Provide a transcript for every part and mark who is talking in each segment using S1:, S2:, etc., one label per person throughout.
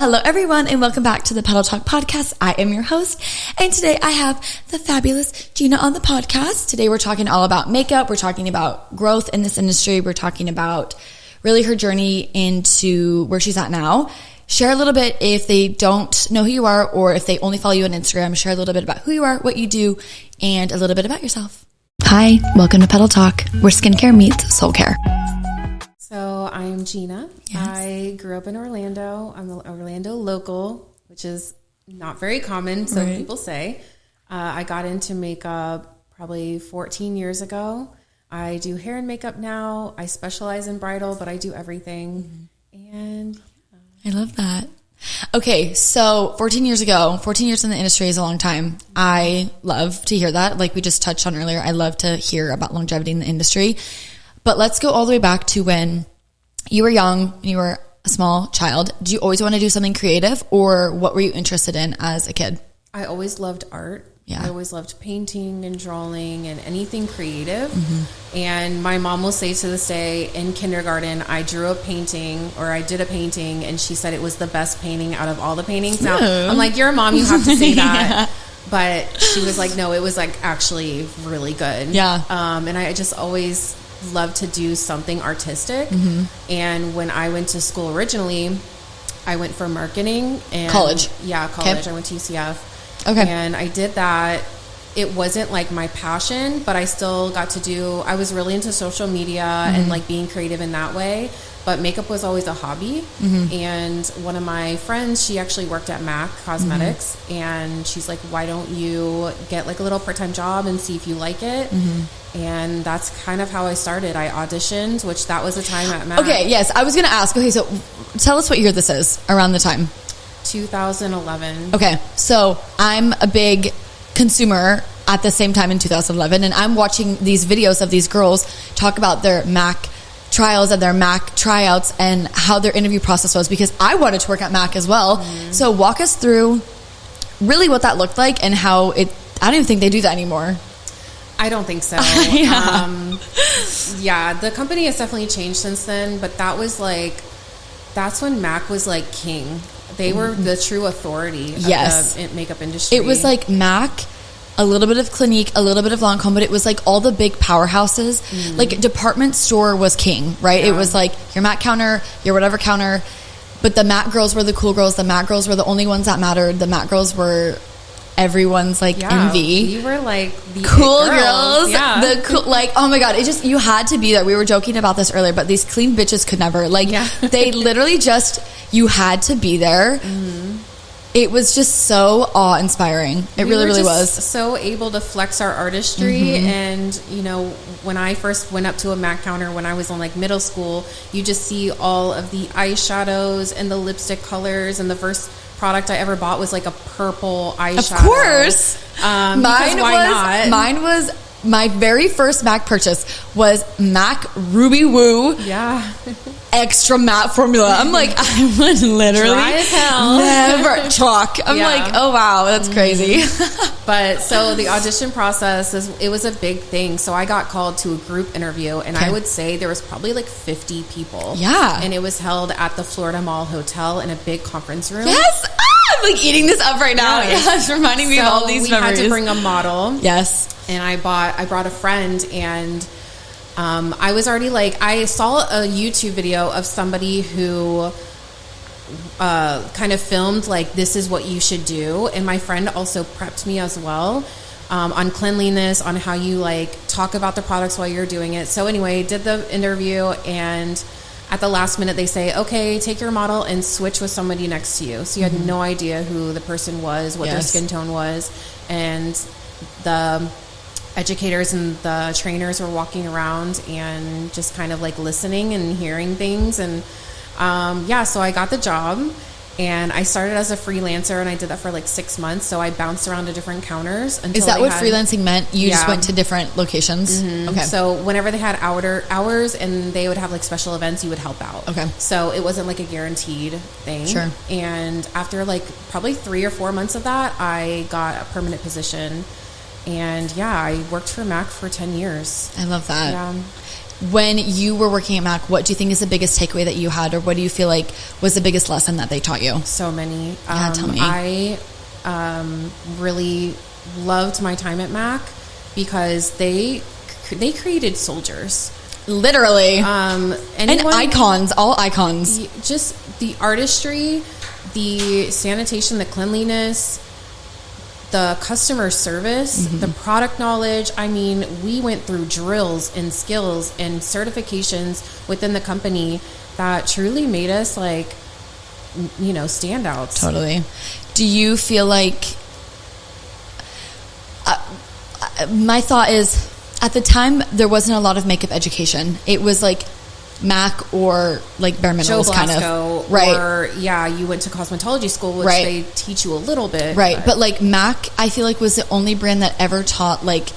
S1: Hello everyone and welcome back to the Petal Talk podcast. I am your host and today I have the fabulous Gina on the podcast. Today we're talking all about makeup. We're talking about growth in this industry. We're talking about really her journey into where she's at now. Share a little bit if they don't know who you are or if they only follow you on Instagram. Share a little bit about who you are, what you do, and a little bit about yourself. Hi, welcome to Petal Talk, where skincare meets soul care.
S2: So I'm Gina.
S1: Yes.
S2: I grew up in Orlando. I'm an Orlando local, which is not very common, so
S1: Right.
S2: people say. I got into makeup probably 14 years ago. I do hair and makeup now. I specialize in bridal, but I do everything. And
S1: I love that. Okay, so 14 years ago, 14 years in the industry is a long time. I love to hear that. Like we just touched on earlier, I love to hear about longevity in the industry. But let's go all the way back to when you were young, when you were a small child. Did you always want to do something creative, or what were you interested in as a kid?
S2: I always loved art.
S1: Yeah.
S2: I always loved painting and drawing and anything creative. And my mom will say to this day, in kindergarten, I drew a painting or I did a painting and she said it was the best painting out of all the paintings. Now, I'm like, you're a mom, you have to say that. But she was like, no, it was like actually really good.
S1: Yeah.
S2: And I just always loved to do something artistic. And when I went to school originally, I went for marketing and
S1: College.
S2: Yeah, college.
S1: Okay.
S2: I went to UCF.
S1: Okay.
S2: And I did that. It wasn't like my passion, but I still got to do, I was really into social media and like being creative in that way. But makeup was always a hobby. And one of my friends, she actually worked at MAC Cosmetics. And she's like, why don't you get like a little part-time job and see if you like it? And that's kind of how I started. I auditioned, which that was the time at MAC.
S1: Okay, yes, I was going to ask. Okay, so tell us what year this is around the time.
S2: 2011.
S1: Okay, so I'm a big consumer at the same time in 2011, and I'm watching these videos of these girls talk about their MAC trials and their MAC tryouts and how their interview process was, because I wanted to work at MAC as well. So walk us through really what that looked like and how it, I don't even think they do that anymore.
S2: I don't think so. Yeah, the company has definitely changed since then, but that was like, that's when MAC was like king. They were the true authority of the makeup industry.
S1: It was like MAC, a little bit of Clinique, a little bit of Lancome, but it was like all the big powerhouses. Like department store was king, right?
S2: Yeah.
S1: It was like your MAC counter, your whatever counter. But the MAC girls were the cool girls. The MAC girls were the only ones that mattered. The MAC girls were everyone's like envy.
S2: We were like the
S1: cool girls.
S2: Yeah.
S1: The cool, like, oh my God, it just, you had to be there. We were joking about this earlier, but these clean bitches could never, like, they literally just, you had to be there. It was just so awe-inspiring. It really, really was.
S2: So able to flex our artistry. And, you know, when I first went up to a MAC counter when I was in like middle school, you just see all of the eyeshadows and the lipstick colors. And the first product I ever bought was like a purple eyeshadow.
S1: Of course. Mine was my very first MAC purchase was MAC Ruby Woo.
S2: Yeah.
S1: Extra matte formula. I'm like, I would literally
S2: dry as hell.
S1: never chalk. I'm like, oh wow, that's crazy.
S2: But so the audition process it was a big thing. So I got called to a group interview, and I would say there was probably like 50 people.
S1: Yeah.
S2: And it was held at the Florida Mall Hotel in a big conference room.
S1: Yes. I'm like eating this up right now. Yes, reminding me of all these memories.
S2: We had to bring a model.
S1: Yes.
S2: And I brought a friend, and I was already like, I saw a YouTube video of somebody who kind of filmed like, this is what you should do. And my friend also prepped me as well on cleanliness, on how you like talk about the products while you're doing it. So anyway, did the interview, and at the last minute they say, okay, take your model and switch with somebody next to you. So you had no idea who the person was, what their skin tone was. And the educators and the trainers were walking around and just kind of like listening and hearing things. And so I got the job, and I started as a freelancer, and I did that for like 6 months. So I bounced around to different counters. Until
S1: Is that what freelancing meant? You just went to different locations? Okay.
S2: So whenever they had hours and they would have like special events, you would help out.
S1: Okay.
S2: So it wasn't like a guaranteed thing.
S1: Sure.
S2: And after like probably 3 or 4 months of that, I got a permanent position. And I worked for MAC for 10 years.
S1: I love that.
S2: Yeah.
S1: when you were working at MAC, what do you think is the biggest takeaway that you had, or what do you feel like was the biggest lesson that they taught you?
S2: So many.
S1: Yeah, tell me.
S2: I really loved my time at MAC because they created soldiers.
S1: Literally. And icons, all icons.
S2: Just the artistry, the sanitation, the cleanliness, the customer service, the product knowledge. I mean, we went through drills and skills and certifications within the company that truly made us like, you know, standouts.
S1: Totally. Do you feel like, my thought is, at the time, there wasn't a lot of makeup education. It was like MAC or like bare minerals kind of. Right.
S2: Or, you went to cosmetology school, which they teach you a little bit.
S1: Right. But like MAC, I feel like was the only brand that ever taught like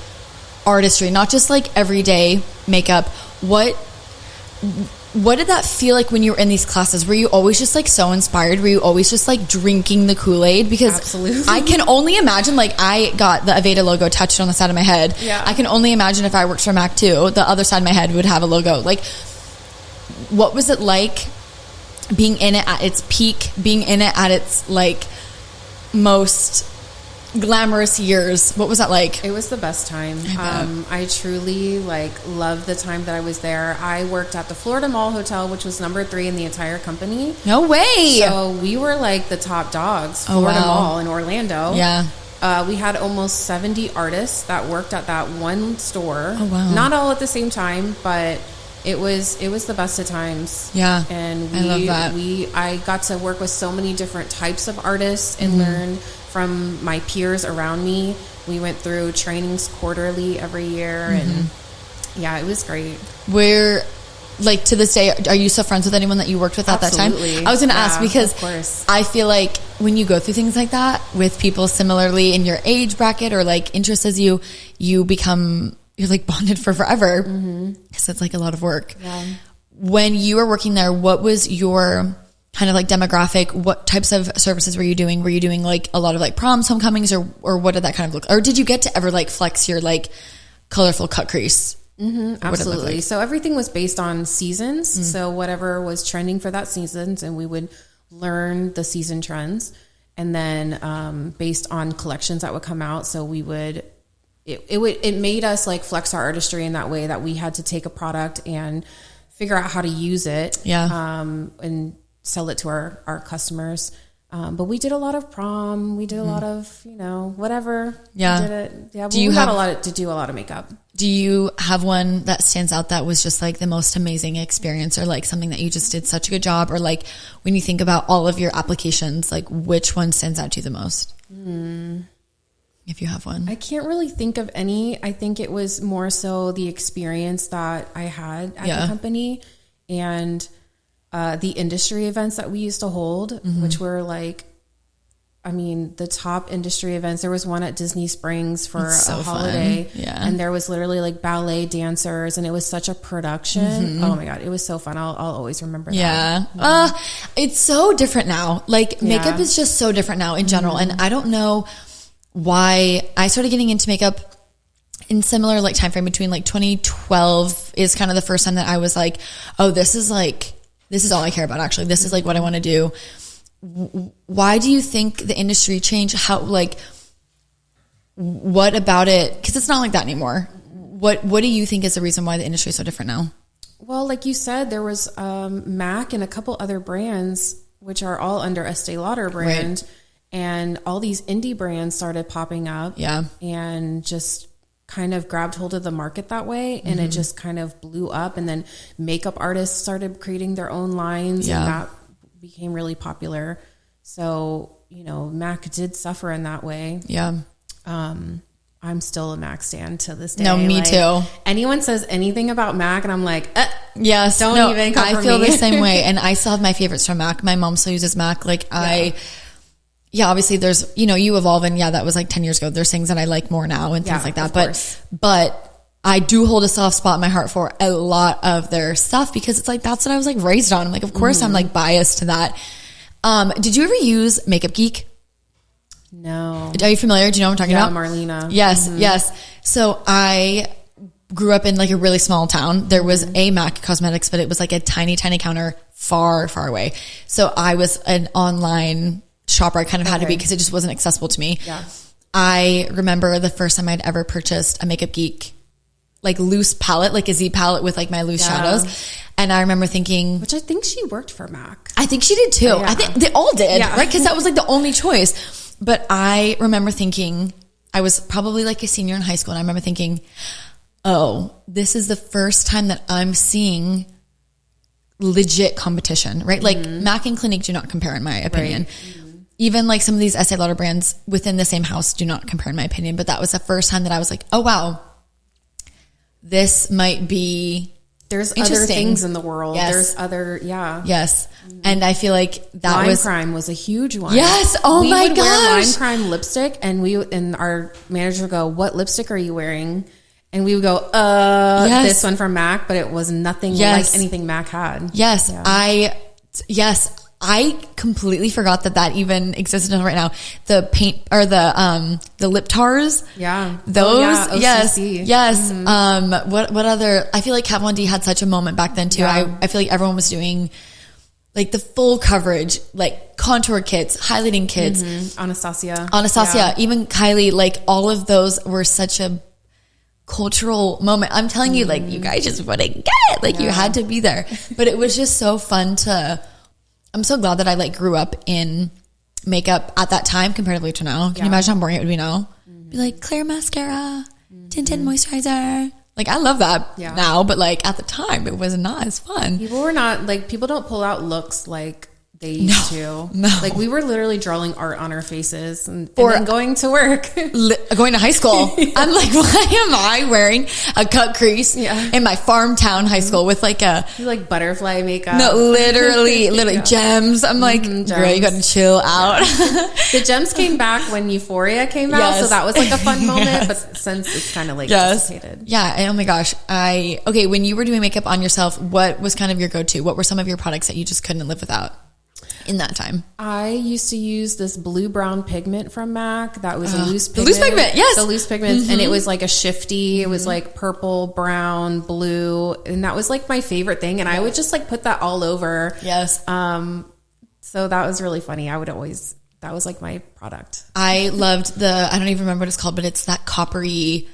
S1: artistry, not just like everyday makeup. What did that feel like when you were in these classes? Were you always just like so inspired? Were you always just like drinking the Kool-Aid? Because
S2: absolutely.
S1: I can only imagine, like I got the Aveda logo tattooed on the side of my head. Yeah. I can only imagine if I worked for MAC too, the other side of my head would have a logo. Like, what was it like being in it at its peak, being in it at its like most glamorous years? What was that like?
S2: It was the best time. I truly like loved the time that I was there. I worked at the Florida Mall Hotel, which was number 3 in the entire company.
S1: No way.
S2: So we were like the top dogs. Florida Mall in Orlando.
S1: Yeah.
S2: We had almost 70 artists that worked at that one store.
S1: Oh wow.
S2: Not all at the same time, but it was the best of times.
S1: Yeah.
S2: And
S1: I love that.
S2: I got to work with so many different types of artists and learn from my peers around me. We went through trainings quarterly every year, and it was great.
S1: Where, like, to this day, are you still friends with anyone that you worked with at that time? I was going to ask, because I feel like when you go through things like that with people similarly in your age bracket or like interests as you become, you're like bonded for forever, because it's like a lot of work. Yeah. When you were working there, what was your kind of like demographic? What types of services were you doing? Were you doing like a lot of like proms, homecomings, or what did that kind of look? Or did you get to ever like flex your like colorful cut crease?
S2: Absolutely. Like? So everything was based on seasons. So whatever was trending for that seasons, and we would learn the season trends, and then based on collections that would come out. So we would, it made us like flex our artistry in that way, that we had to take a product and figure out how to use it. Yeah. And sell it to our customers. But we did a lot of prom. We did a lot of, whatever. Yeah. We did it. Yeah. But we had a lot to do a lot of makeup.
S1: Do you have one that stands out that was just like the most amazing experience, or like something that you just did such a good job? Or like when you think about all of your applications, like which one stands out to you the most? If you have one.
S2: I can't really think of any. I think it was more so the experience that I had at the company, and the industry events that we used to hold, which were like, the top industry events. There was one at Disney Springs for a holiday. Fun. Yeah. And there was literally like ballet dancers, and it was such a production. Oh my God. It was so fun. I'll always remember that.
S1: Yeah. It's so different now. Like makeup is just so different now in general. And I don't know why I started getting into makeup in similar like time frame between like 2012 is kind of the first time that I was like, oh, this is all I care about. Actually, this is like what I want to do. Why do you think the industry changed? How, like, what about it? Because it's not like that anymore. What do you think is the reason why the industry is so different now?
S2: Well, like you said, there was MAC and a couple other brands, which are all under Estee Lauder brand. Right. And all these indie brands started popping up. Yeah. And just kind of grabbed hold of the market that way, and it just kind of blew up. And then makeup artists started creating their own lines, and that became really popular. So, MAC did suffer in that way. Yeah. I'm still a MAC stan to this day.
S1: No, me too.
S2: Anyone says anything about MAC, and I'm like,
S1: yes, don't even come for me. I feel the same way. And I still have my favorites from MAC. My mom still uses MAC. Like obviously there's, you evolve, and that was like 10 years ago. There's things that I like more now and things like that. But I do hold a soft spot in my heart for a lot of their stuff, because it's like, that's what I was like raised on. I'm like, of course I'm like biased to that. Did you ever use Makeup Geek?
S2: No.
S1: Are you familiar? Do you know what I'm talking about?
S2: Marlena.
S1: Yes. Yes. So grew up in like a really small town. There was a MAC Cosmetics, but it was like a tiny, tiny counter far, far away. So I was an online shopper. I kind of had to be because it just wasn't accessible to me.
S2: Yeah.
S1: I remember the first time I'd ever purchased a Makeup Geek, like loose palette, like a Z palette with like my loose shadows. And I remember thinking,
S2: which I think she worked for MAC.
S1: I think she did too.
S2: Yeah.
S1: I think they all did, right? Because that was like the only choice. But I remember thinking, I was probably like a senior in high school, and I remember thinking, oh, this is the first time that I'm seeing legit competition, right? Like MAC and Clinique do not compare in my opinion. Right. Even like some of these Estee Lauder brands within the same house do not compare in my opinion. But that was the first time that I was like, oh wow, this might be
S2: there's other things in the world.
S1: Yes.
S2: There's other, Yes.
S1: And I feel like that
S2: Lime crime was a huge one.
S1: Yes. Oh my gosh. We would wear
S2: lime crime lipstick, and our manager would go, what lipstick are you wearing? And we would go, this one from MAC, but it was nothing like anything MAC had.
S1: Yes. Yeah. I completely forgot that even existed right now. The paint or the lip tars.
S2: Yeah.
S1: Those.
S2: OCC.
S1: Yes. What other, I feel like Kat Von D had such a moment back then too.
S2: Yeah.
S1: I feel like everyone was doing like the full coverage, like contour kits, highlighting kits.
S2: Anastasia.
S1: Yeah. Even Kylie, like all of those were such a cultural moment. I'm telling you, like you guys just wouldn't get it. Like you had to be there, but it was just so fun I'm so glad that I like grew up in makeup at that time comparatively to now. Can you imagine how boring it would be now? Be like clear mascara, tinted moisturizer. Like I love that now, but like at the time it was not as fun.
S2: People don't pull out looks like they used to.
S1: No.
S2: Like we were literally drawing art on our faces and then going to work.
S1: Going to high school. I'm like, why am I wearing a cut crease in my farm town high school with like
S2: you like butterfly makeup?
S1: No, literally gems. I'm like, girl, you got to chill out.
S2: The gems came back when Euphoria came out, so that was like a fun moment. But since it's kind of like dissipated.
S1: Yeah. And oh my gosh. When you were doing makeup on yourself, what was kind of your go-to? What were some of your products that you just couldn't live without in that time?
S2: I used to use this blue-brown pigment from MAC. That was a loose pigment.
S1: The loose pigment, yes.
S2: The loose pigment. And it was like a shifty. It was like purple, brown, blue. And that was like my favorite thing. And I would just like put that all over.
S1: Yes.
S2: So that was really funny. That was like my product.
S1: I loved I don't even remember what it's called, but it's that coppery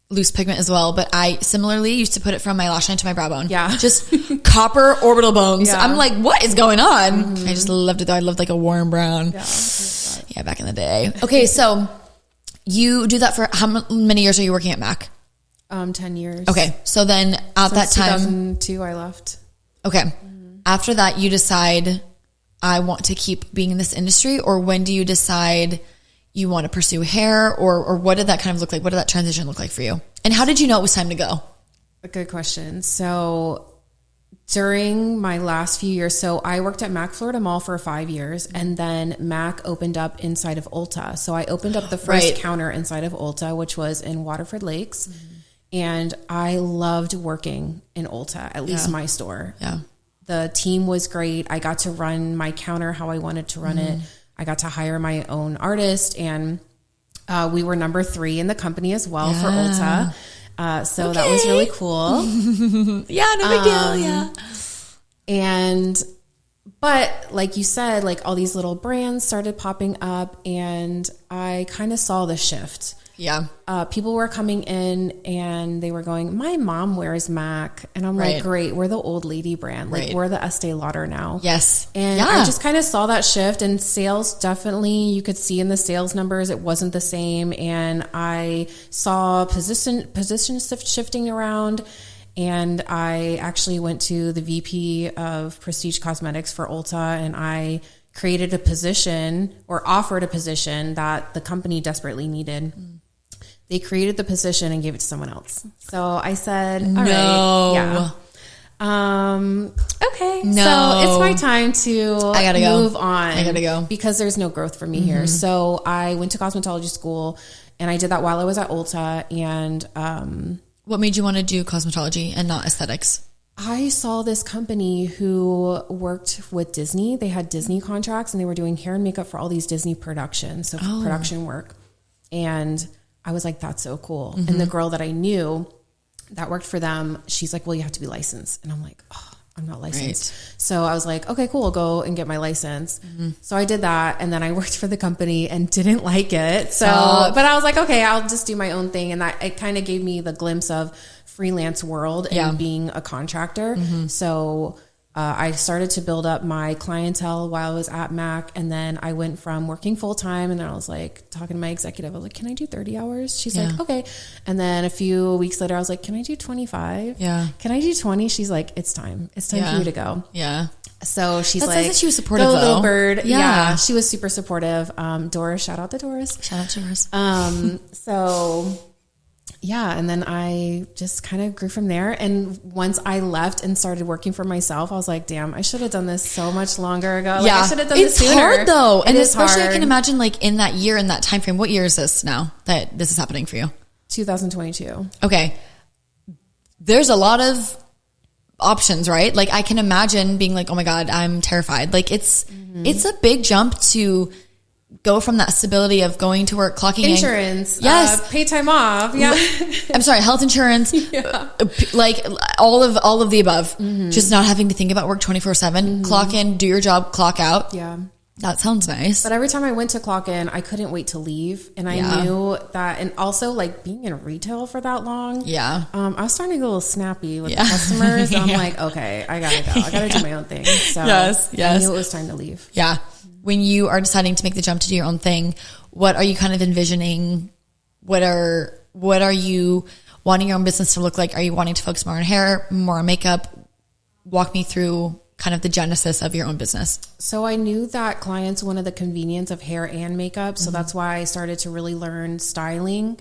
S1: loose pigment as well, but I similarly used to put it from my lash line to my brow bone.
S2: Yeah.
S1: Just copper orbital bones. Yeah. I'm like, what is going on? I just loved it though. I loved like a warm brown. Yeah, back in the day. Okay, so you do that for how many years are you working at MAC?
S2: 10 years.
S1: Okay, so then at that time
S2: 2002 I left.
S1: Okay. After that you decide I want to keep being in this industry, or when do you decide you want to pursue hair, or what did that kind of look like? What did that transition look like for you? And how did you know it was time to go?
S2: A good question. So during my last few years, so I worked at MAC Florida Mall for 5 years, and then MAC opened up inside of Ulta. So I opened up the first counter inside of Ulta, which was in Waterford Lakes. And I loved working in Ulta, at least my store.
S1: Yeah.
S2: The team was great. I got to run my counter how I wanted to run it. I got to hire my own artist, and we were number 3 in the company as well for Ulta. So that was really cool.
S1: Yeah, no big deal. Yeah.
S2: But like you said, like all these little brands started popping up, and I kind of saw the shift.
S1: Yeah.
S2: People were coming in and they were going, my mom wears MAC. And I'm like, great. We're the old lady brand. Like we're the Estee Lauder now.
S1: Yes.
S2: And I just kind of saw that shift, and sales definitely, you could see in the sales numbers, it wasn't the same. And I saw position shifting around. And I actually went to the VP of Prestige Cosmetics for Ulta, and I created a position, or offered a position that the company desperately needed. They created the position and gave it to someone else. So I said, all right. Okay.
S1: No.
S2: So it's my time to move on.
S1: I gotta go.
S2: Because there's no growth for me here. So I went to cosmetology school, and I did that while I was at Ulta. And
S1: what made you want to do cosmetology and not aesthetics?
S2: I saw this company who worked with Disney. They had Disney contracts, and they were doing hair and makeup for all these Disney productions, so production work. And I was like, that's so cool. And the girl that I knew that worked for them. She's like, well, you have to be licensed. And I'm like, oh, I'm not licensed. Right. So I was like, okay, cool. I'll go and get my license. Mm-hmm. So I did that. And then I worked for the company and didn't like it. So, but I was like, okay, I'll just do my own thing. And that it kind of gave me the glimpse of freelance world and being a contractor. Mm-hmm. So I started to build up my clientele while I was at Mac. And then I went from working full time, and then I was like talking to my executive. I was like, can I do 30 hours? She's like, okay. And then a few weeks later, I was like, can I do 25? Yeah. Can I do 20? She's like, it's time. It's time for you to go. Yeah. So she's like, that she was supportive, go, little bird. Yeah. She was super supportive. Doris, shout out to Doris.
S1: Shout out to Doris.
S2: So yeah. And then I just kind of grew from there. And once I left and started working for myself, I was like, damn, I should have done this so much longer ago. Like, I should have done this sooner. It's hard
S1: though. And especially hard. I can imagine like in that year, in that time frame, what year is this now that this is happening for you?
S2: 2022.
S1: Okay. There's a lot of options, right? Like I can imagine being like, oh my God, I'm terrified. Like it's a big jump to go from that stability of going to work, clocking
S2: insurance, pay time off. Yeah.
S1: I'm sorry. Health insurance, like all of the above, just not having to think about work 24/7, clock in, do your job, clock out. Yeah. That sounds nice.
S2: But every time I went to clock in, I couldn't wait to leave. And I knew that, and also like being in retail for that long. Yeah. I was starting to get a little snappy with the customers. I'm like, okay, I gotta go. I gotta do my own thing. So I knew it was time to leave.
S1: Yeah. When you are deciding to make the jump to do your own thing, what are you kind of envisioning? What are you wanting your own business to look like? Are you wanting to focus more on hair, more on makeup? Walk me through kind of the genesis of your own business.
S2: So I knew that clients wanted the convenience of hair and makeup. So that's why I started to really learn styling.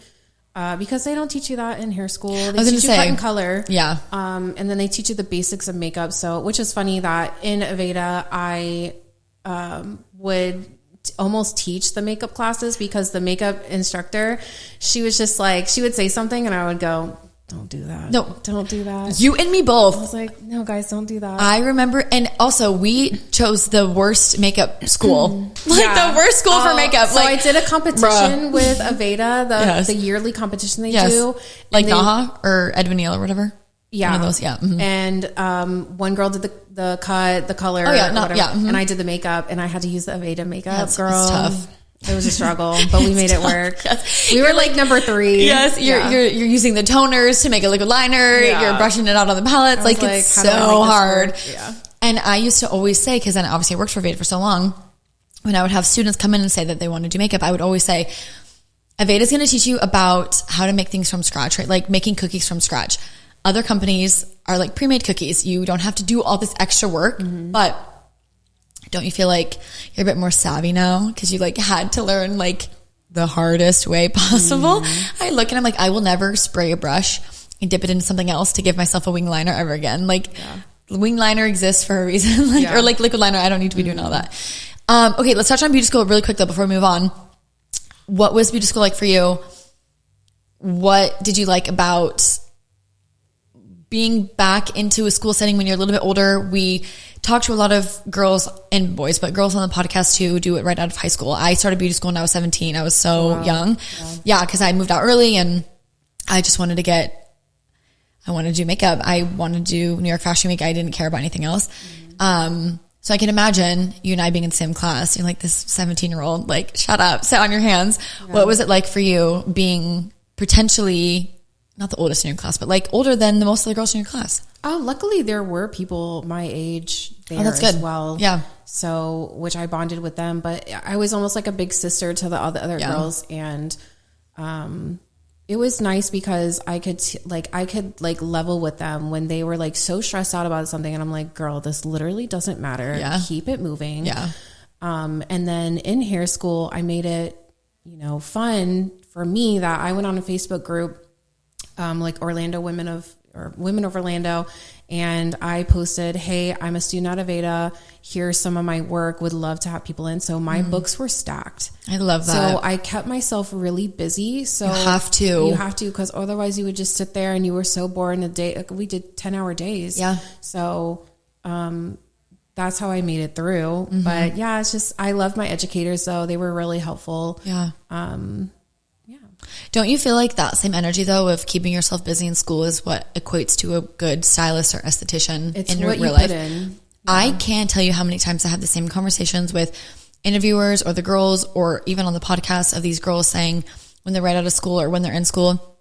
S2: Because they don't teach you that in hair school. They teach you cut and color. Yeah. And then they teach you the basics of makeup. So, which is funny that in Aveda, I would almost teach the makeup classes, because the makeup instructor, she was just like, she would say something and I would go, don't do that. No, don't do that.
S1: You and me both.
S2: I was like, no, guys, don't do that.
S1: I remember, and also we chose the worst makeup school, the worst school for makeup.
S2: So I did a competition with Aveda, the yearly competition they do,
S1: like Naha or Edwin Neal or whatever.
S2: Yeah.
S1: One of those,
S2: And one girl did the cut, the color, and I did the makeup, and I had to use the Aveda makeup. Girl, it's tough. It was a struggle, but we made it work. Yes. We were like number 3.
S1: Yes, you're using the toners to make a liquid liner. Yeah. You're brushing it out on the palettes. Like it's so hard. Yeah. And I used to always say, because then obviously I worked for Aveda for so long, when I would have students come in and say that they want to do makeup, I would always say, Aveda is going to teach you about how to make things from scratch, right? Like making cookies from scratch. Other companies are like pre-made cookies. You don't have to do all this extra work, but don't you feel like you're a bit more savvy now because you like had to learn like the hardest way possible? I look and I'm like, I will never spray a brush and dip it into something else to give myself a wing liner ever again. Like wing liner exists for a reason, or like liquid liner. I don't need to be doing all that. Okay, let's touch on beauty school really quick though before we move on. What was beauty school like for you? What did you like about being back into a school setting when you're a little bit older? We talk to a lot of girls and boys, but girls on the podcast who do it right out of high school. I started beauty school when I was 17. I was so young. Yeah, because I moved out early and I just wanted to do makeup. I wanted to do New York Fashion Week. I didn't care about anything else. So I can imagine you and I being in the same class. You're like this 17-year-old, like, shut up, sit on your hands. Yeah. What was it like for you being potentially not the oldest in your class, but like older than the most of the girls in your class?
S2: Oh, luckily there were people my age there as well. Yeah. So, which I bonded with them, but I was almost like a big sister to the other girls. And, it was nice because I could level with them when they were like so stressed out about something. And I'm like, girl, this literally doesn't matter. Yeah. Keep it moving. Yeah. And then in hair school, I made it, fun for me that I went on a Facebook group, like Women of Orlando. And I posted, hey, I'm a student at Aveda. Here's some of my work. Would love to have people in. So my books were stacked.
S1: I love that.
S2: So I kept myself really busy. So
S1: you have to, because otherwise you would just sit there and you were so bored in the day. Like we did 10-hour days. Yeah. So, that's how I made it through. But yeah, it's just, I love my educators though. They were really helpful. Yeah. Don't you feel like that same energy though of keeping yourself busy in school is what equates to a good stylist or esthetician in your real life? Yeah. I can't tell you how many times I have the same conversations with interviewers or the girls, or even on the podcast, of these girls saying when they're right out of school or when they're in school,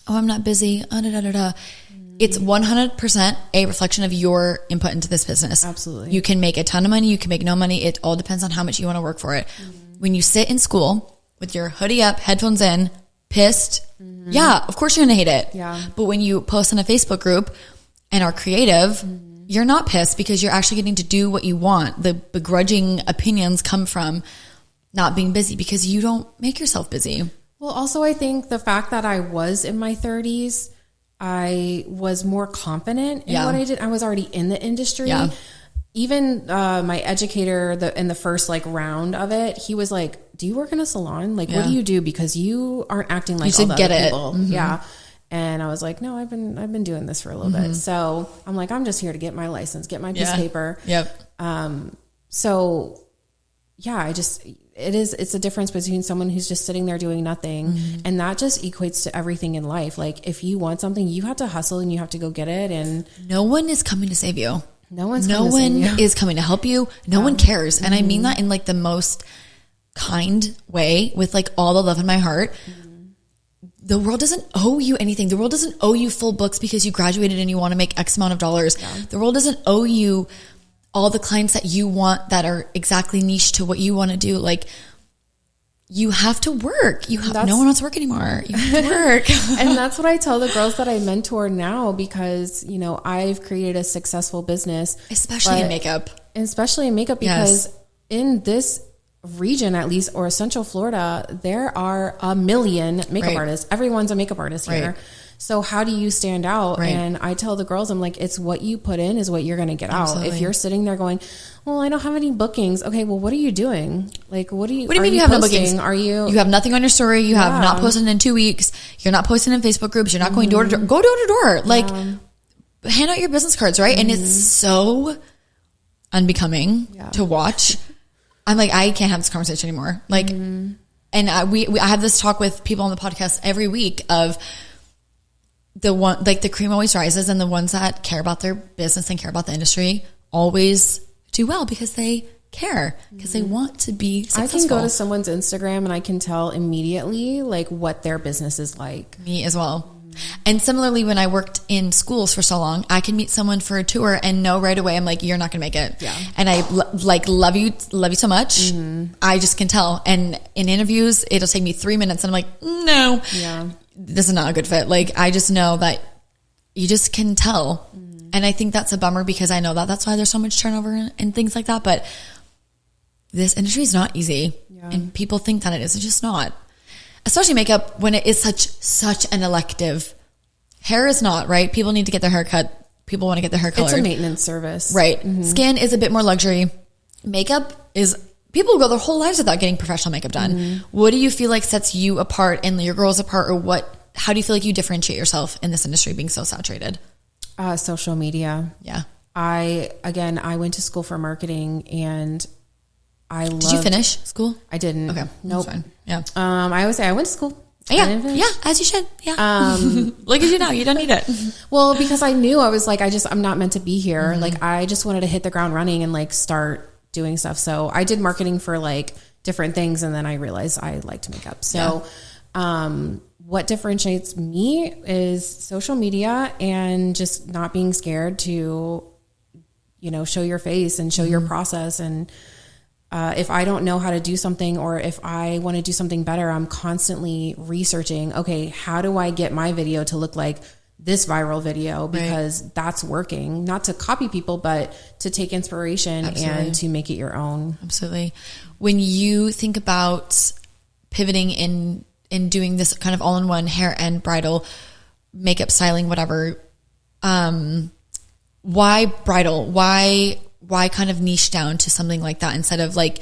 S1: oh, I'm not busy. It's 100% a reflection of your input into this business.
S2: Absolutely.
S1: You can make a ton of money. You can make no money. It all depends on how much you want to work for it. When you sit in school with your hoodie up, headphones in, pissed, yeah, of course you're going to hate it.
S2: Yeah.
S1: But when you post in a Facebook group and are creative, you're not pissed because you're actually getting to do what you want. The begrudging opinions come from not being busy because you don't make yourself busy.
S2: Well, also I think the fact that I was in my 30s, I was more confident in what I did. I was already in the industry. Yeah. Even my educator in the first like round of it, he was like, do you work in a salon? Like, what do you do? Because you aren't acting like all the other people. Mm-hmm. Yeah. And I was like, no, I've been doing this for a little bit. So I'm like, I'm just here to get my license, get my piece of paper.
S1: Yep.
S2: So yeah, it's a difference between someone who's just sitting there doing nothing. And that just equates to everything in life. Like if you want something, you have to hustle and you have to go get it. And
S1: no one is coming to save you.
S2: No one
S1: is coming to help you. No one cares. And I mean that in like the most kind way, with like all the love in my heart. The world doesn't owe you anything. The world doesn't owe you full books because you graduated and you want to make X amount of dollars. Yeah. The world doesn't owe you all the clients that you want that are exactly niche to what you want to do. Like, you have to work. No one wants to work anymore. You have to work.
S2: And that's what I tell the girls that I mentor now, because, you know, I've created a successful business.
S1: Especially in makeup.
S2: Because in this region, at least, or Central Florida, there are a million makeup artists. Everyone's a makeup artist here. Right. So how do you stand out? Right. And I tell the girls, I'm like, it's what you put in is what you're going to get out. If you're sitting there going, well, I don't have any bookings. Okay, well, what are you doing? Like, what do you mean you have no bookings?
S1: You have nothing on your story. You have not posted in 2 weeks. You're not posting in Facebook groups. You're not going door to door. Go door to door. Like, hand out your business cards, right? And it's so unbecoming to watch. I'm like, I can't have this conversation anymore. Like, and I have this talk with people on the podcast every week of the one, like the cream always rises, and the ones that care about their business and care about the industry always do well because they care, because they want to be successful.
S2: I can go to someone's Instagram and I can tell immediately like what their business is like.
S1: Me as well. And similarly, when I worked in schools for so long, I can meet someone for a tour and know right away, I'm like, you're not going to make it. Yeah. And I love you so much. I just can tell. And in interviews, it'll take me 3 minutes and I'm like, no, this is not a good fit. Like, I just know that you just can tell. And I think that's a bummer because I know that that's why there's so much turnover and things like that. But this industry is not easy. Yeah. And people think that it is. It's just not. Especially makeup, when it is such an elective. Hair is not, right? People need to get their hair cut. People want to get their hair colored.
S2: It's a maintenance service.
S1: Right. Skin is a bit more luxury. Makeup is, people go their whole lives without getting professional makeup done. What do you feel like sets you apart and your girls apart, or how do you feel like you differentiate yourself in this industry being so saturated?
S2: Social media.
S1: Yeah.
S2: I went to school for marketing, and Did
S1: you finish school?
S2: I didn't.
S1: Okay.
S2: Nope.
S1: That's fine. Yeah.
S2: I always say I went to school.
S1: Yeah, as you should. Yeah. Look at you now. You don't need it.
S2: Well, because I knew I was like, I'm not meant to be here. Like, I just wanted to hit the ground running and like start doing stuff. So I did marketing for like different things, and then I realized I liked makeup. So, what differentiates me is social media and just not being scared to, you know, show your face and show your process. And if I don't know how to do something, or if I want to do something better, I'm constantly researching, okay, how do I get my video to look like this viral video? Because that's working, not to copy people, but to take inspiration and to make it your own.
S1: Absolutely. When you think about pivoting in doing this kind of all-in-one hair and bridal makeup styling, whatever, why bridal? Why kind of niche down to something like that instead of like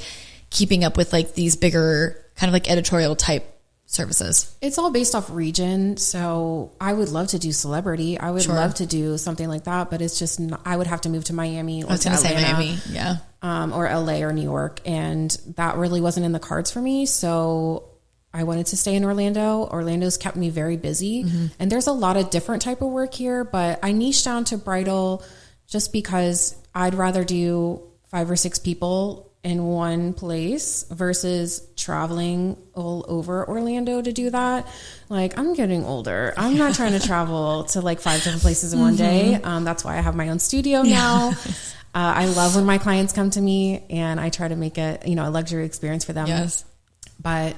S1: keeping up with like these bigger kind of like editorial type services?
S2: It's all based off region. So I would love to do celebrity. I would love to do something like that, but it's just I would have to move to Miami or to Atlanta, or LA or New York. And that really wasn't in the cards for me. So I wanted to stay in Orlando. Orlando's kept me very busy, and there's a lot of different type of work here, but I niched down to bridal just because I'd rather do 5 or 6 people in one place versus traveling all over Orlando to do that. Like, I'm getting older. I'm not trying to travel to like 5 different places in one day. That's why I have my own studio now. I love when my clients come to me, and I try to make it, a luxury experience for them.
S1: Yes.
S2: But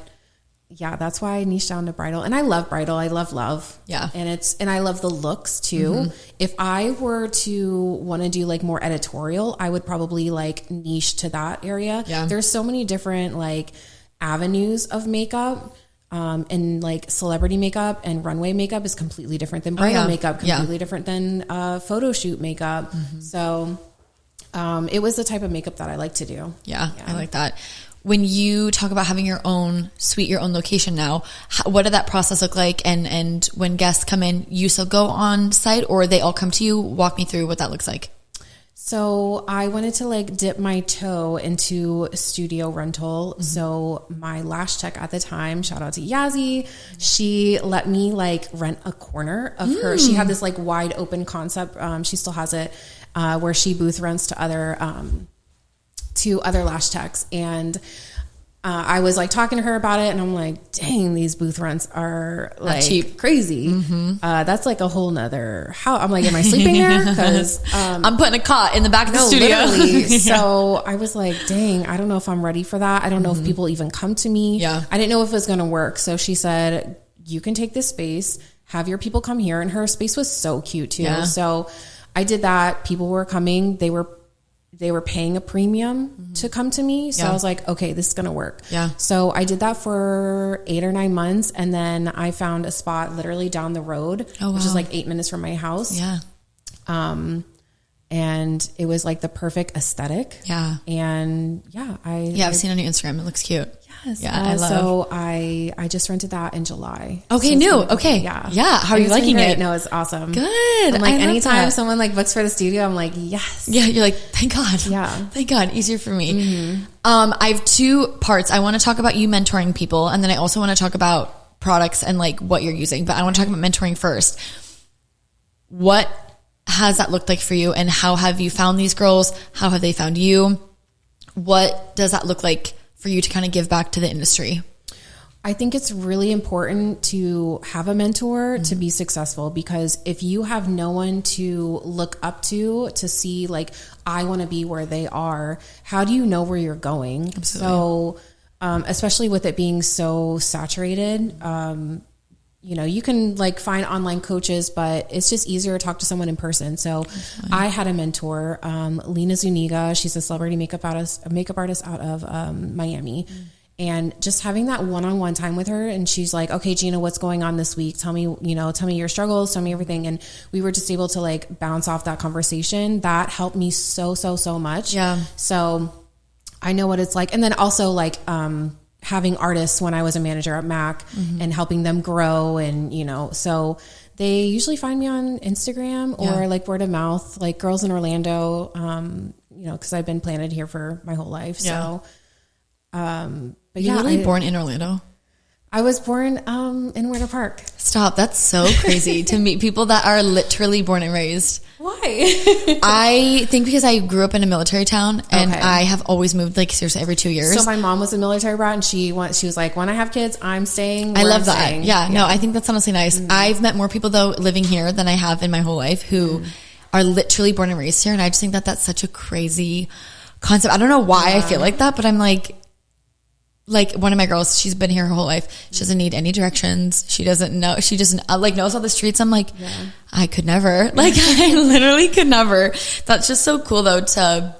S2: yeah, that's why I niched down to bridal. And I love bridal. I love.
S1: Yeah.
S2: And I love the looks too. If I were to want to do like more editorial, I would probably like niche to that area.
S1: Yeah.
S2: There's so many different like avenues of makeup. And like celebrity makeup and runway makeup is completely different than bridal makeup, completely different than photo shoot makeup. So it was the type of makeup that I like to do.
S1: Yeah, I like that. When you talk about having your own suite, your own location now, what did that process look like? And when guests come in, you still go on site, or they all come to you? Walk me through what that looks like.
S2: So I wanted to like dip my toe into studio rental. So my lash tech at the time, shout out to Yazzie, she let me like rent a corner of her. She had this like wide open concept. She still has it, where she booth rents to other lash techs. And I was like talking to her about it, and I'm like, dang, these booth rents are like cheap, crazy. That's like a whole nother how I'm like, am I sleeping there? Because
S1: I'm putting a cot in the back of the studio.
S2: Literally. So I was like, dang, I don't know if I'm ready for that. I don't know if people even come to me.
S1: Yeah.
S2: I didn't know if it was going to work. So she said, you can take this space, have your people come here. And her space was so cute too.
S1: Yeah.
S2: So I did that. People were coming. They were paying a premium to come to me. So I was like, okay, this is going to work. Yeah. So I did that for 8 or 9 months. And then I found a spot literally down the road, which is like 8 minutes from my house. Yeah. And it was like the perfect aesthetic. Yeah. And I've
S1: seen it on your Instagram. It looks cute.
S2: Yes. Yeah. I love. So I just rented that in July.
S1: Okay.
S2: So
S1: new. Okay.
S2: Yeah.
S1: Yeah. How are you liking it?
S2: No, it's awesome.
S1: Good.
S2: I'm like, anytime someone like books for the studio, I'm like, yes.
S1: Yeah. You're like, thank God.
S2: Yeah.
S1: Thank God. Easier for me. I have 2 parts. I want to talk about you mentoring people, and then I also want to talk about products and like what you're using, but I want to talk about mentoring first. What has that looked like for you, and how have you found these girls? How have they found you? What does that look like for you to kind of give back to the industry?
S2: I think it's really important to have a mentor to be successful, because if you have no one to look up to see like, I want to be where they are, how do you know where you're going? Absolutely. So, especially with it being so saturated, you can like find online coaches, but it's just easier to talk to someone in person. So I had a mentor, Lena Zuniga. She's a celebrity makeup artist out of Miami. And just having that one-on-one time with her, and she's like, okay, Gina, what's going on this week? Tell me your struggles, tell me everything. And we were just able to like bounce off that conversation. That helped me so much. Yeah. So I know what it's like. And then also like, having artists when I was a manager at MAC and helping them grow. And, so they usually find me on Instagram or like word of mouth, like Girls in Orlando, cause I've been planted here for my whole life. Yeah. So, but
S1: you're literally born in Orlando.
S2: I was born, in Winter Park.
S1: Stop. That's so crazy to meet people that are literally born and raised.
S2: Why?
S1: I think because I grew up in a military town, and I have always moved like seriously every 2 years.
S2: So my mom was a military brat, and she was like, when I have kids, I'm staying.
S1: I love that. Yeah. No, I think that's honestly nice. I've met more people though living here than I have in my whole life who are literally born and raised here. And I just think that that's such a crazy concept. I don't know why I feel like that, but I'm like one of my girls, she's been here her whole life. She doesn't need any directions. She doesn't know. She just knows all the streets. I'm like, I could never. Like, I literally could never. That's just so cool though, to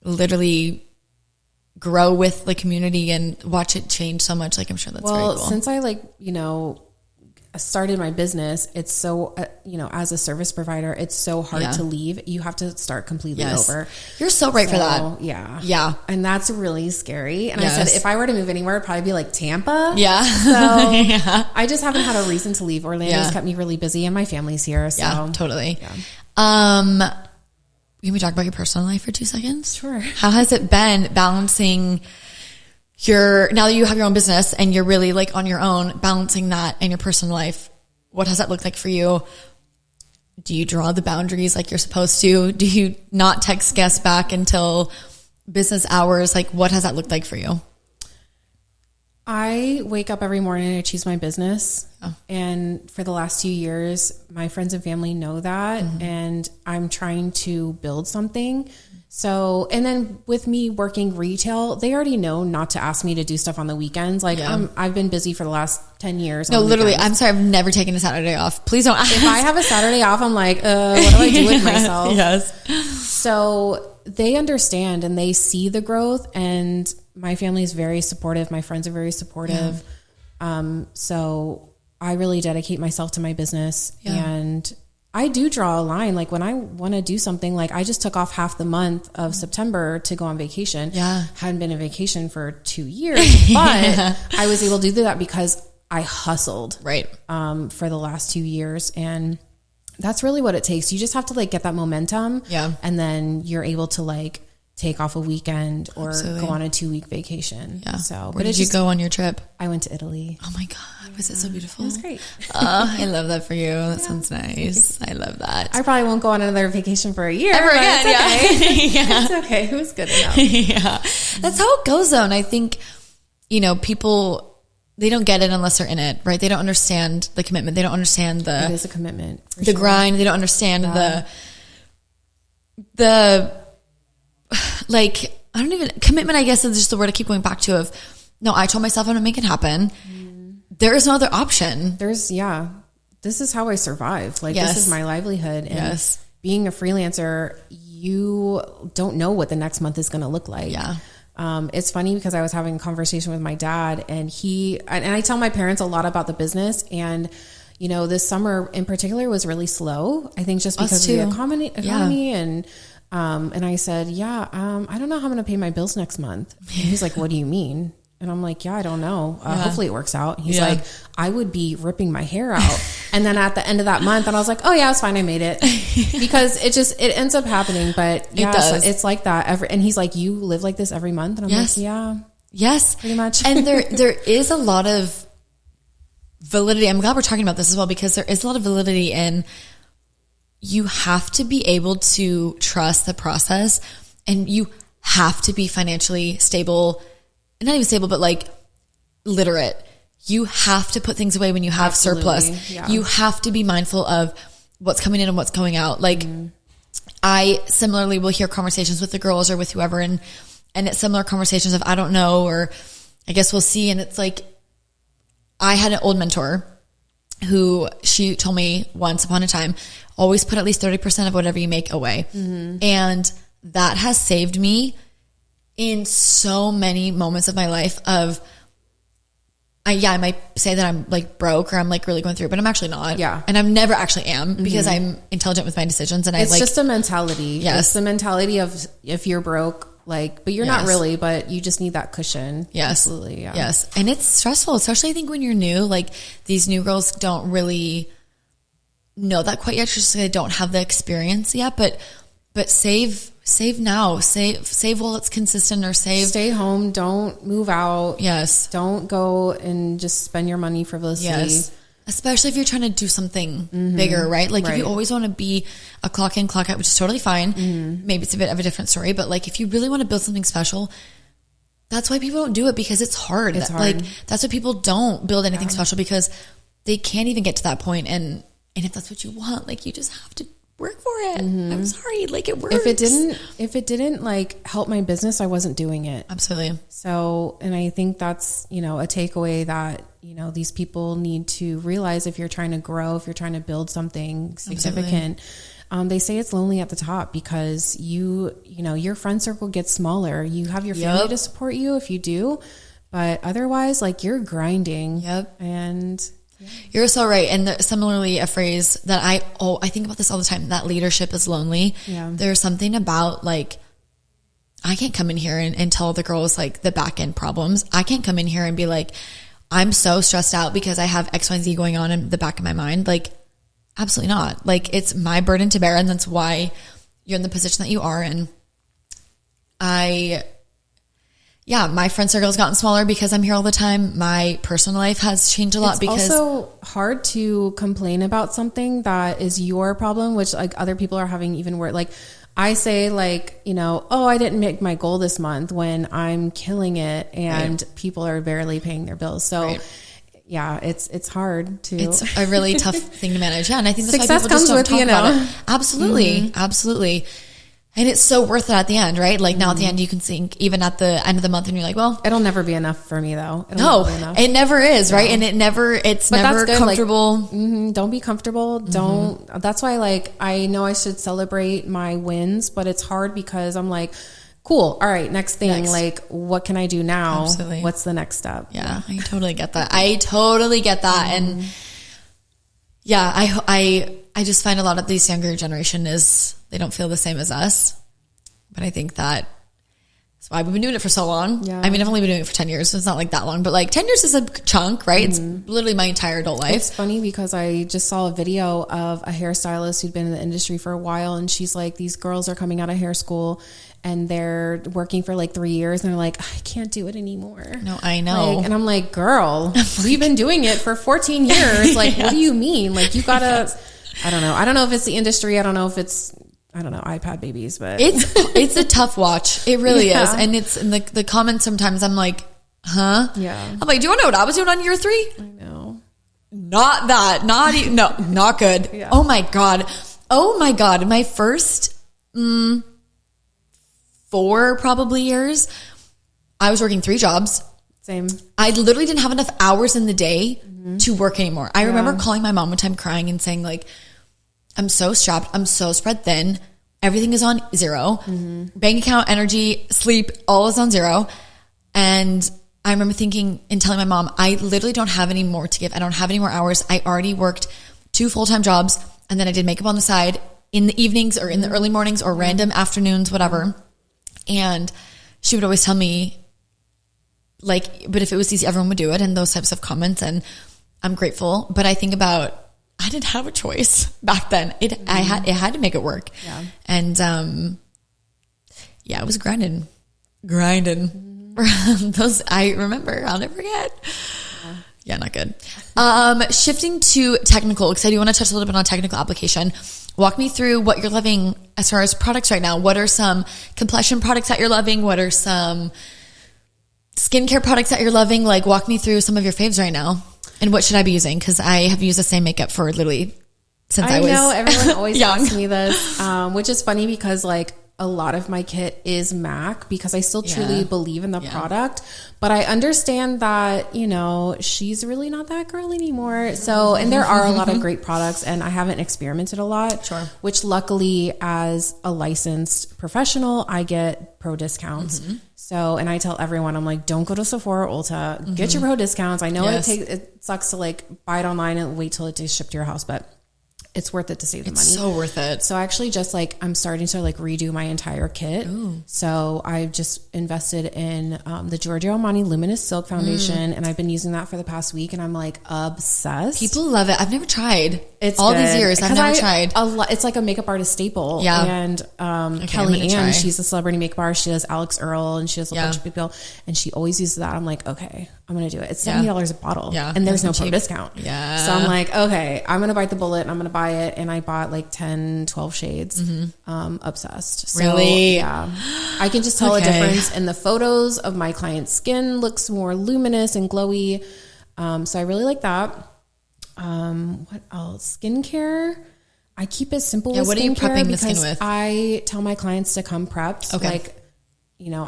S1: literally grow with the community and watch it change so much. Like, I'm sure that's very cool.
S2: Since I started my business, it's so, as a service provider, it's so hard to leave. You have to start completely over.
S1: You're so right for that.
S2: Yeah.
S1: Yeah.
S2: And that's really scary. And I said, if I were to move anywhere, it'd probably be like Tampa.
S1: Yeah.
S2: So I just haven't had a reason to leave. Orlando's kept me really busy, and my family's here. So
S1: yeah, totally. Yeah. Can we talk about your personal life for 2 seconds?
S2: Sure.
S1: How has it been balancing now that you have your own business and you're really like on your own, balancing that in your personal life, what does that look like for you? Do you draw the boundaries like you're supposed to? Do you not text guests back until business hours? Like, what has that looked like for you?
S2: I wake up every morning and I choose my business. Oh. And for the last 2 years, my friends and family know that. And I'm trying to build something. So, and then with me working retail, they already know not to ask me to do stuff on the weekends. Like I've been busy for the last 10 years.
S1: No, literally. I'm sorry. I've never taken a Saturday off. Please don't ask.
S2: If I have a Saturday off, I'm like, what do I do with myself?
S1: Yes.
S2: So they understand and they see the growth, and my family is very supportive. My friends are very supportive. So I really dedicate myself to my business, and I do draw a line. Like when I want to do something, like I just took off half the month of September to go on vacation. Hadn't been on vacation for 2 years, but I was able to do that because I hustled for the last 2 years. And that's really what it takes. You just have to like get that momentum. And then you're able to like take off a weekend or go on a 2-week vacation. So
S1: where did you go on your trip?
S2: I went to Italy.
S1: Oh my God. Was it so beautiful?
S2: It was great.
S1: I love that for you. That sounds nice. I love that.
S2: I probably won't go on another vacation for a year.
S1: Ever again.
S2: It's okay. It was good enough.
S1: That's how it goes though. And I think, people, they don't get it unless they're in it, right? They don't understand the commitment. They don't understand
S2: it is a commitment.
S1: The grind. They don't understand the commitment, I guess, is just the word I keep going back to of, no, I told myself I'm going to make it happen. There is no other option.
S2: This is how I survive. Like, this is my livelihood. And being a freelancer, you don't know what the next month is going to look like. It's funny because I was having a conversation with my dad, and I tell my parents a lot about the business, and this summer in particular was really slow. I think just because of the economy and I said, I don't know how I'm going to pay my bills next month. And he's like, what do you mean? And I'm like, I don't know. Hopefully it works out. He's like, I would be ripping my hair out. And then at the end of that month, and I was like, oh yeah, it's fine. I made it, because it ends up happening. But it does. So it's like that. And he's like, you live like this every month? And I'm like,
S1: yes,
S2: pretty much.
S1: And there is a lot of validity. I'm glad we're talking about this as well, because there is a lot of validity in, you have to be able to trust the process, and you have to be financially stable. Not even stable, but like literate. You have to put things away when you have surplus. You have to be mindful of what's coming in and what's going out. Like I similarly will hear conversations with the girls or with whoever, and it's similar conversations of, I don't know, or I guess we'll see. And it's like, I had an old mentor who, she told me once upon a time, always put at least 30% of whatever you make away. And that has saved me in so many moments of my life of, I might say that I'm like broke or I'm like really going through, but I'm actually not. And I never actually am, because I'm intelligent with my decisions. And
S2: it's just a mentality. It's the mentality of, if you're broke, like, but you're not really, but you just need that cushion. Absolutely.
S1: Yes. And it's stressful, especially I think when you're new, like these new girls don't really know that quite yet. Just they don't have the experience yet, but save now, save while it's consistent, or stay
S2: home. Don't move out. Don't go and just spend your money frivolously.
S1: Especially if you're trying to do something bigger, right? Like if you always want to be a clock in, clock out, which is totally fine. Maybe it's a bit of a different story, but like if you really want to build something special, that's why people don't do it, because it's hard. Like that's why people don't build anything special, because they can't even get to that point. And if that's what you want, like you just have to work for it. I'm sorry, like it works.
S2: If it didn't like help my business, I wasn't doing it.
S1: Absolutely.
S2: So, and I think that's, a takeaway that, these people need to realize, if you're trying to grow, if you're trying to build something significant, they say it's lonely at the top, because your friend circle gets smaller. You have your family to support you if you do, but otherwise, like, you're grinding. And
S1: you're so right. And similarly, a phrase that I think about this all the time, that leadership is lonely. There's something about, like, I can't come in here and tell the girls like the back end problems. I can't come in here and be like, I'm so stressed out because I have X, Y, and Z going on in the back of my mind. Like, absolutely not. Like, it's my burden to bear. And that's why you're in the position that you are in. yeah, my friend circle has gotten smaller because I'm here all the time. My personal life has changed a lot
S2: it's
S1: because
S2: also hard to complain about something that is your problem, which like other people are having even worse. Like I say like, you know, oh, I didn't make my goal this month when I'm killing it and people are barely paying their bills. So yeah, it's hard to.
S1: It's a really tough thing to manage. Yeah. And I think that's
S2: success
S1: why people just
S2: comes
S1: don't
S2: with,
S1: talk about it. Absolutely. Absolutely. And it's so worth it at the end, right? Like now at the end, you can think even at the end of the month and you're like, well,
S2: it'll never be enough for me though.
S1: It never is, right? And it's never comfortable.
S2: Like, don't be comfortable. That's why like, I know I should celebrate my wins, but it's hard because I'm like, cool. All right. Next thing. Like, what can I do now?
S1: Absolutely.
S2: What's the next step?
S1: Yeah. I totally get that. And yeah, I just find a lot of these younger generation they don't feel the same as us. But I think that's why we've been doing it for so long. Yeah. I mean, I've only been doing it for 10 years, so it's not like that long, but like 10 years is a chunk, right? It's literally my entire adult life.
S2: It's funny because I just saw a video of a hairstylist who'd been in the industry for a while. And she's like, these girls are coming out of hair school and they're working for like 3 years and they're like, I can't do it anymore.
S1: No, I know.
S2: Like, and I'm like, girl, we've been doing it for 14 years. Like, what do you mean? Like you gotta, I don't know. I don't know if it's the industry. I don't know if it's, iPad babies, but
S1: it's a tough watch. It really is. And it's in the comments sometimes I'm like, huh?
S2: Yeah.
S1: I'm like, do you want to know what I was doing on year 3?
S2: I know.
S1: Not that. Not even, no, not good. Yeah. Oh my God. My first 4 probably years, I was working 3 jobs.
S2: Same.
S1: I literally didn't have enough hours in the day to work anymore. I remember calling my mom one time crying and saying like, I'm so strapped. I'm so spread thin. Everything is on 0. Bank account, energy, sleep, all is on 0. And I remember thinking and telling my mom, I literally don't have any more to give. I don't have any more hours. I already worked 2 full-time jobs. And then I did makeup on the side in the evenings or in the early mornings or random afternoons, whatever. And she would always tell me like, but if it was easy, everyone would do it. And those types of comments. And I'm grateful. But I think about, I didn't have a choice back then. It had to make it work. Yeah. And, it was grinding. Those, I remember, I'll never forget. Yeah, not good. Shifting to technical, because I do want to touch a little bit on technical application. Walk me through what you're loving as far as products right now. What are some complexion products that you're loving? What are some skincare products that you're loving? Like, walk me through some of your faves right now. And what should I be using? Because I have used the same makeup for literally since I was
S2: young. I know everyone always
S1: young.
S2: asks me this, which is funny because like a lot of my kit is MAC because I still truly believe in the product. But I understand that, she's really not that girl anymore. So, and there are a lot of great products and I haven't experimented a lot, which luckily as a licensed professional, I get pro discounts. So, and I tell everyone, I'm like, don't go to Sephora or Ulta, get your pro discounts. I know it sucks to like buy it online and wait till it is shipped to your house, but it's worth it to save the money.
S1: It's so worth it.
S2: So I actually just like, I'm starting to like redo my entire kit. Ooh. So I've just invested in the Giorgio Armani Luminous Silk Foundation and I've been using that for the past week and I'm like obsessed.
S1: People love it. I've never tried. It's all good. These years. I've never tried.
S2: It's like a makeup artist staple.
S1: Yeah.
S2: And Kelly Ann, she's a celebrity makeup artist. She does Alex Earl and she does a bunch of people and she always uses that. I'm like, okay, I'm going to do it. It's $70 a bottle. Yeah. And there's no pro discount.
S1: Yeah.
S2: So I'm like, okay, I'm going to bite the bullet and I'm going to buy it. And I bought like 10, 12 shades. Obsessed. So,
S1: really?
S2: Yeah. I can just tell a difference in the photos of my client's skin looks more luminous and glowy. So I really like that. What else? Skincare. I keep it simple with skincare.
S1: What are you prepping the skin with?
S2: I tell my clients to come prepped. Okay. Like,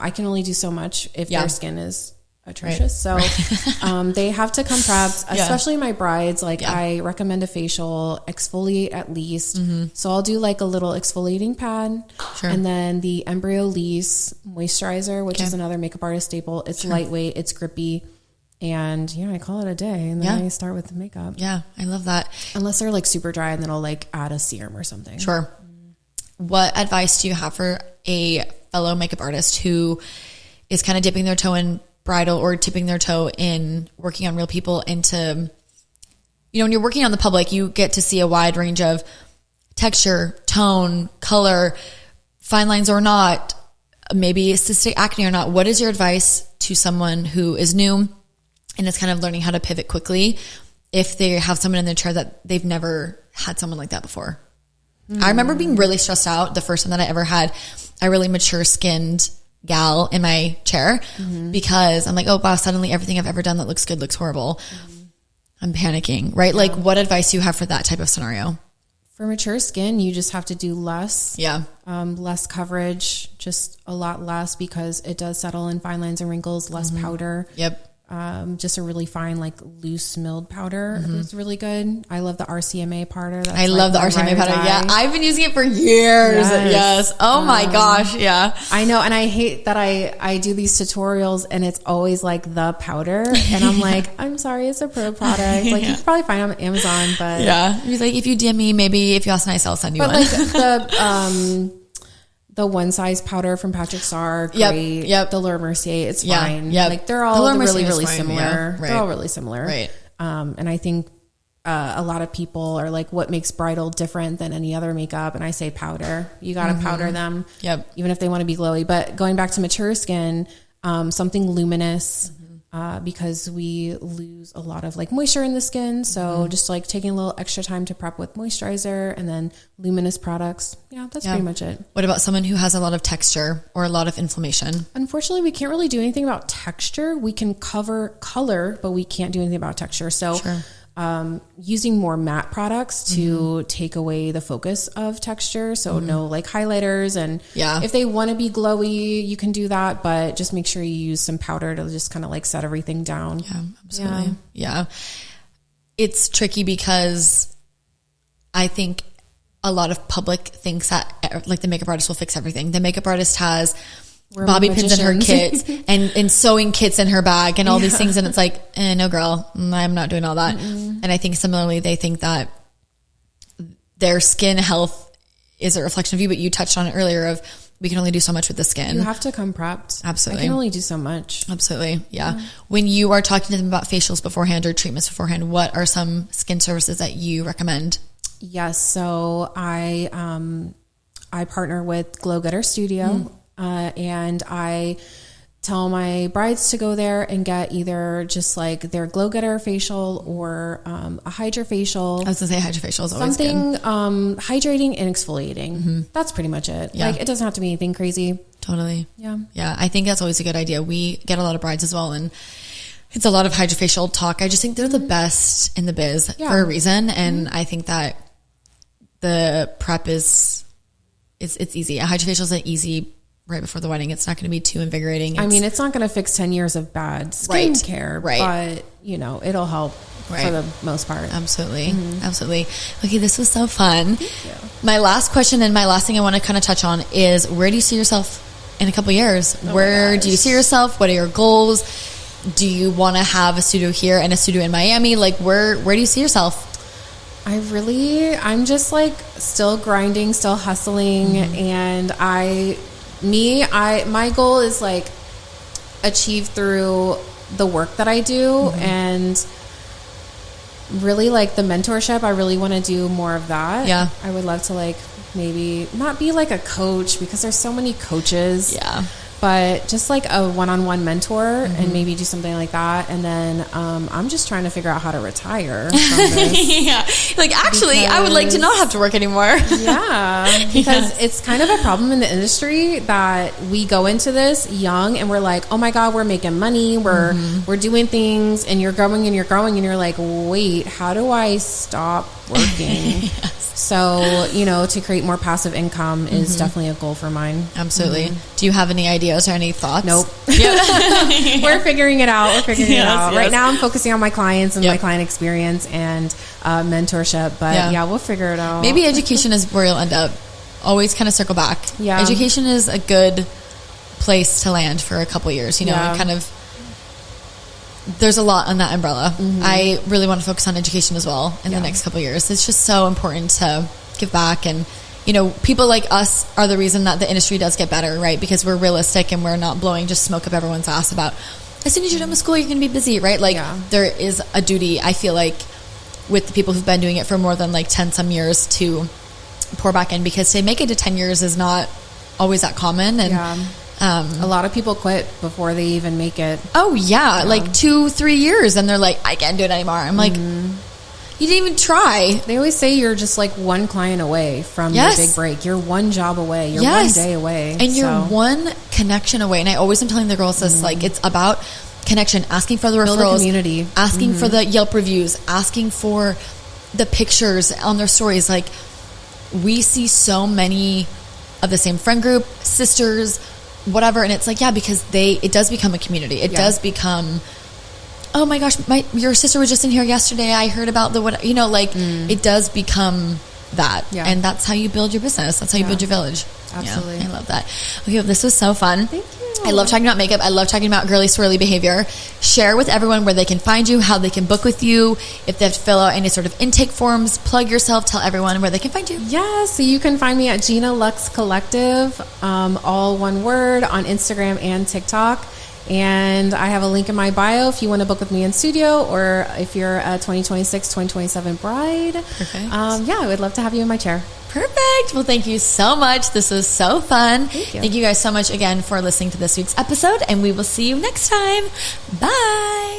S2: I can only do so much if their skin is atrocious. Right. So they have to come prepped, especially my brides. Like I recommend a facial, exfoliate at least. So I'll do like a little exfoliating pad and then the Embryo Lisse moisturizer, which is another makeup artist staple. It's lightweight, it's grippy. And I call it a day and then I start with the makeup.
S1: Yeah. I love that.
S2: Unless they're like super dry and then I'll like add a serum or something.
S1: Sure. What advice do you have for a fellow makeup artist who is kind of dipping their toe in bridal or tipping their toe in working on real people into, when you're working on the public, you get to see a wide range of texture, tone, color, fine lines or not, maybe cystic acne or not, what is your advice to someone who is new and is kind of learning how to pivot quickly if they have someone in their chair that they've never had someone like that before? I remember being really stressed out the first time that I ever had a really mature skinned gal in my chair because I'm like, oh wow, suddenly everything I've ever done that looks good looks horrible. I'm panicking, right? Like, what advice do you have for that type of scenario?
S2: For mature skin, you just have to do less.
S1: Yeah.
S2: Less coverage, just a lot less, because it does settle in fine lines and wrinkles, less powder.
S1: Yep.
S2: Just a really fine, like loose milled powder is really good. I love the RCMA powder.
S1: I love the RCMA powder. Yeah. I've been using it for years. Yes. Oh my gosh. Yeah.
S2: I know. And I hate that I do these tutorials and it's always like the powder. And I'm like, I'm sorry, it's a pro product. Like you can probably find it on Amazon, but
S1: yeah. He's like, if you DM me, maybe if you ask nice, I'll send you one.
S2: But like the one size powder from Patrick Starr, great.
S1: Yep.
S2: The Laura Mercier, it's fine.
S1: Yep.
S2: Like they're all really
S1: fine,
S2: similar.
S1: Yeah. Right.
S2: They're all really similar.
S1: Right.
S2: And I think a lot of people are like, what makes bridal different than any other makeup? And I say powder. You got to powder them.
S1: Yep.
S2: Even if they want to be glowy. But going back to mature skin, something luminous. Because we lose a lot of like moisture in the skin. So just like taking a little extra time to prep with moisturizer and then luminous products. Yeah, that's pretty much it.
S1: What about someone who has a lot of texture or a lot of inflammation?
S2: Unfortunately, we can't really do anything about texture. We can cover color, but we can't do anything about texture. So using more matte products to take away the focus of texture. So no like highlighters, and if they want to be glowy, you can do that, but just make sure you use some powder to just kind of like set everything down.
S1: Yeah, absolutely. Yeah. It's tricky because I think a lot of public thinks that like the makeup artist will fix everything. The makeup artist has bobby pins in her kit and sewing kits in her bag and all these things. And it's like, no girl, I'm not doing all that. And I think similarly, they think that their skin health is a reflection of you, but you touched on it earlier of we can only do so much with the skin.
S2: You have to come prepped.
S1: Absolutely.
S2: I can only do so much.
S1: Absolutely. Yeah. When you are talking to them about facials beforehand or treatments beforehand, what are some skin services that you recommend?
S2: Yes. So I partner with Glow Getter Studio. And I tell my brides to go there and get either just like their Glow Getter facial or a hydrofacial.
S1: I was going to say hydrofacial is always
S2: something
S1: good.
S2: Hydrating and exfoliating. That's pretty much it.
S1: Yeah.
S2: Like it doesn't have to be anything crazy.
S1: Totally.
S2: Yeah.
S1: Yeah. I think that's always a good idea. We get a lot of brides as well, and it's a lot of hydrofacial talk. I just think they're the best in the biz for a reason. And I think that the prep it's easy. A hydrofacial is an easy right before the wedding. It's not going to be too invigorating.
S2: It's not going to fix 10 years of bad skin care, but you know, it'll help for the most part.
S1: Absolutely. Absolutely. Okay. This was so fun. My last question and my last thing I want to kind of touch on is, where do you see yourself in a couple of years? Where do you see yourself? What are your goals? Do you want to have a studio here and a studio in Miami? Like where do you see yourself? I'm just like still grinding, still hustling. And my goal is like achieve through the work that I do and really like the mentorship. I really want to do more of that. Yeah. I would love to like maybe not be like a coach because there's so many coaches. Yeah. But just like a one-on-one mentor and maybe do something like that. And then I'm just trying to figure out how to retire from this. Like, actually, I would like to not have to work anymore.
S2: Because it's kind of a problem in the industry that we go into this young and we're like, oh my God, we're making money. We're doing things and you're growing and you're like, wait, how do I stop working? So, you know, to create more passive income is definitely a goal for mine. Absolutely. Do you have any ideas or any thoughts? Nope. We're figuring it out. Right now I'm focusing on my clients and my client experience and mentorship. But we'll figure it out. Maybe education is where you'll end up. Always kind of circle back. Yeah. Education is a good place to land for a couple years. You know, and kind of, there's a lot on that umbrella. I really want to focus on education as well in the next couple of years. It's just so important to give back. And, you know, people like us are the reason that the industry does get better, right? Because we're realistic and we're not blowing just smoke up everyone's ass about, as soon as you're done with school, you're going to be busy, right? Like there is a duty, I feel like, with the people who've been doing it for more than like 10 some years to pour back in, because to make it to 10 years is not always that common. And A lot of people quit before they even make it.
S1: Oh yeah, like 2-3 years, and they're like, I can't do it anymore. I'm like, you didn't even try.
S2: They always say you're just like one client away from your big break. You're one job away. You're one day away.
S1: And you're one connection away. And I always am telling the girls this, like, it's about connection, asking for the referrals,
S2: build a community,
S1: asking for the Yelp reviews, asking for the pictures on their stories. Like, we see so many of the same friend group, sisters, whatever. And it's like, yeah, because it does become a community. It does become, oh my gosh, your sister was just in here yesterday. I heard about it does become that. Yeah. And that's how you build your business. That's how you build your village.
S2: Absolutely.
S1: Yeah, I love that. Okay, well, this was so fun.
S2: Thank you.
S1: I love talking about makeup. I love talking about girly swirly behavior. Share with everyone where they can find you, how they can book with you, if they have to fill out any sort of intake forms, plug yourself, tell everyone where they can find you.
S2: Yeah, so you can find me at Gina Lux Collective, all one word, on Instagram and TikTok. And I have a link in my bio if you want to book with me in studio, or if you're a 2026, 2027 bride.
S1: Perfect.
S2: I would love to have you in my chair.
S1: Perfect. Well, thank you so much. This was so fun.
S2: Thank you
S1: guys so much again for listening to this week's episode, and we will see you next time. Bye.